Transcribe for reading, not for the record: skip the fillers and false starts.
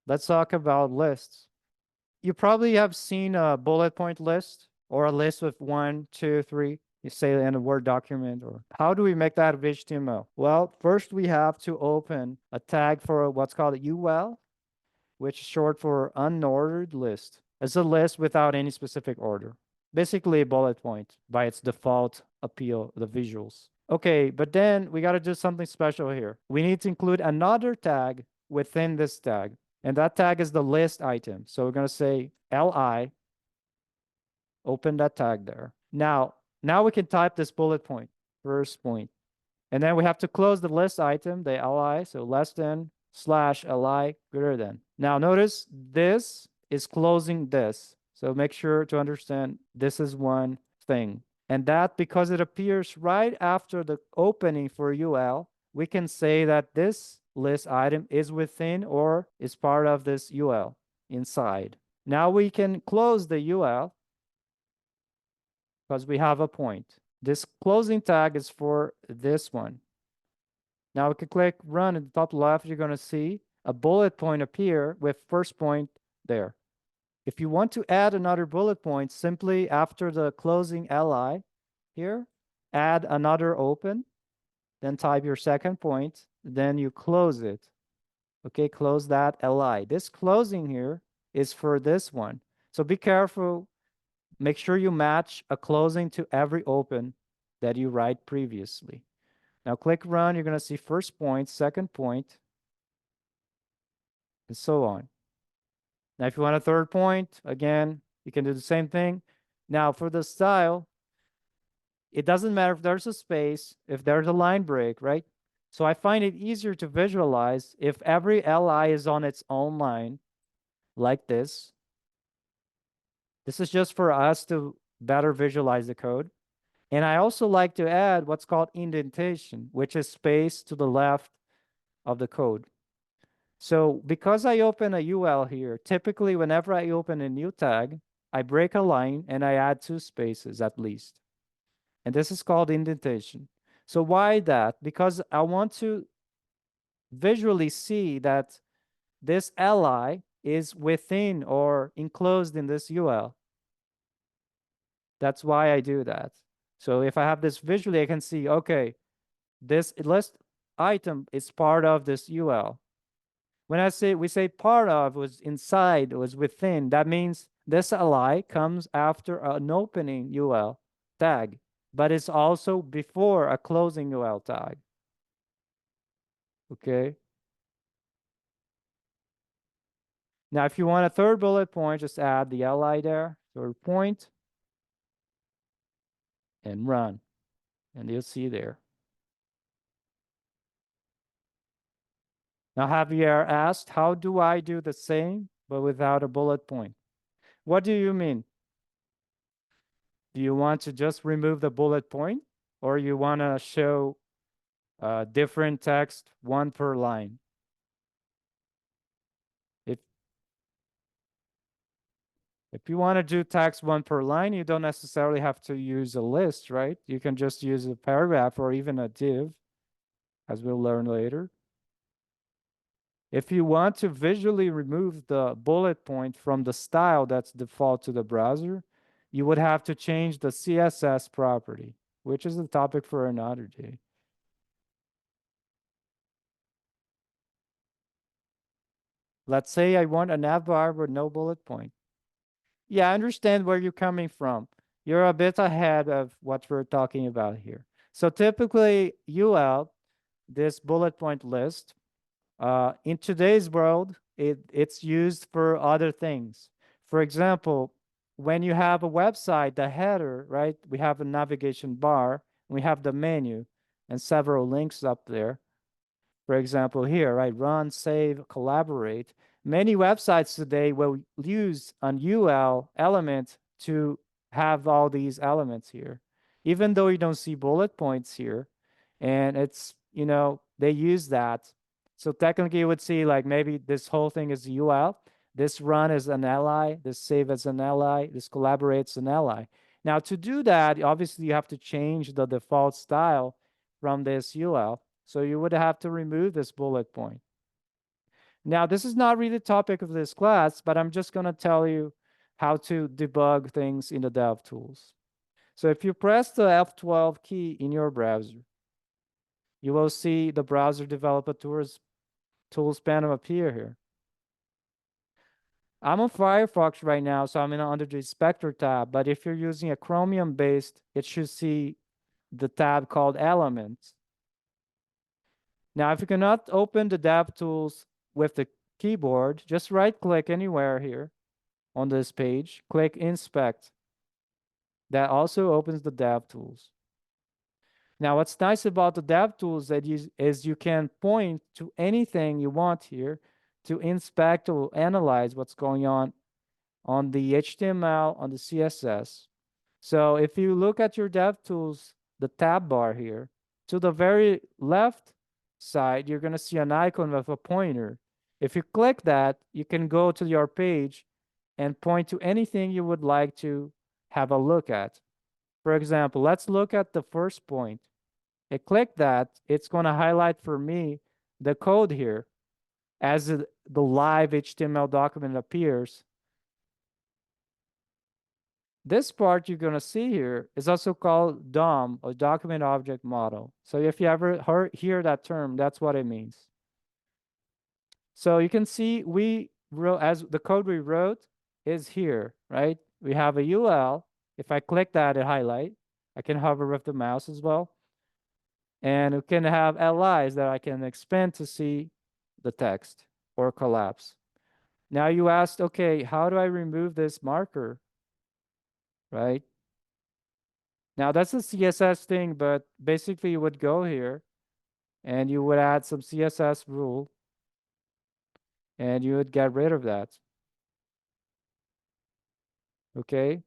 Let's talk about lists. You probably have seen a bullet point list or a list with 1, 2, 3. You say in a Word document, or how do we make that of HTML? Well, first we have to open a tag for what's called a UL, which is short for unordered list. It's a list without any specific order. Basically a bullet point by its default appeal, the visuals. Okay, but then we got to do something special here. We need to include another tag within this tag. And that tag is the list item. So we're going to say li, open that tag there. Now we can type this bullet point, first point. And then we have to close the list item, the li, so less than /li greater than. Now notice this is closing this. So make sure to understand this is one thing. And that because it appears right after the opening for UL, we can say that this list item is within or is part of this UL inside. Now we can close the UL because we have a point. This closing tag is for this one. Now we can click run at the top left. You're going to see a bullet point appear with first point there. If you want to add another bullet point, simply after the closing li here, add another open, then type your second point, then you close it. Okay, close that li. This closing here is for this one. So be careful. Make sure you match a closing to every open that you write previously. Now click run. You're going to see first point, second point, and so on. Now, if you want a third point, again, you can do the same thing. Now, for the style, it doesn't matter if there's a space, if there's a line break, right? So I find it easier to visualize if every li is on its own line, like this. This is just for us to better visualize the code. And I also like to add what's called indentation, which is space to the left of the code. So because I open a UL here, typically whenever I open a new tag, I break a line and I add 2 spaces at least. And this is called indentation. So why that? Because I want to visually see that this li is within or enclosed in this UL. That's why I do that. So if I have this visually, I can see, okay, this list item is part of this UL. When we say part of was inside, was within, that means this li comes after an opening UL tag, but it's also before a closing UL tag. Okay. Now, if you want a third bullet point, just add the li there, third point, and run. And you'll see there. Now, Javier asked, how do I do the same, but without a bullet point? What do you mean? Do you want to just remove the bullet point, or you want to show different text, one per line? If you want to do text one per line, you don't necessarily have to use a list, right? You can just use a paragraph or even a div, as we'll learn later. If you want to visually remove the bullet point from the style that's default to the browser, you would have to change the CSS property, which is a topic for another day. Let's say I want a navbar with no bullet point. Yeah, I understand where you're coming from. You're a bit ahead of what we're talking about here. So typically, UL, this bullet point list, in today's world, it's used for other things. For example, when you have a website, the header, right? We have a navigation bar, we have the menu, and several links up there. For example, here, right? Run, save, collaborate. Many websites today will use an UL element to have all these elements here, even though you don't see bullet points here. And it's, they use that. So technically you would see like maybe this whole thing is UL. This run is an li, this save as an li, this collaborates an li. Now to do that, obviously you have to change the default style from this UL. So you would have to remove this bullet point. Now, this is not really the topic of this class, but I'm just going to tell you how to debug things in the DevTools. So if you press the F12 key in your browser, you will see the browser developer tools panel appear here. I'm on Firefox right now, so I'm under the Inspector tab, but if you're using a Chromium-based, it should see the tab called Elements. Now, if you cannot open the DevTools with the keyboard, just right-click anywhere here on this page, click Inspect. That also opens the DevTools. Now, what's nice about the DevTools is you can point to anything you want here to inspect or analyze what's going on the HTML, on the CSS. So if you look at your DevTools, the tab bar here, to the very left side, you're going to see an icon with a pointer. If you click that, you can go to your page and point to anything you would like to have a look at. For example, let's look at the first point. I click that, it's going to highlight for me the code here as the live HTML document appears. This part you're going to see here is also called DOM, or Document Object Model. So if you ever hear that term, that's what it means. So you can see we wrote, as the code we wrote is here, right? We have a UL. If I click that, it highlight. I can hover with the mouse as well. And we can have LIs that I can expand to see the text or collapse. Now you asked, okay, how do I remove this marker, right? Now that's a CSS thing, but basically you would go here and you would add some CSS rule and you would get rid of that. Okay,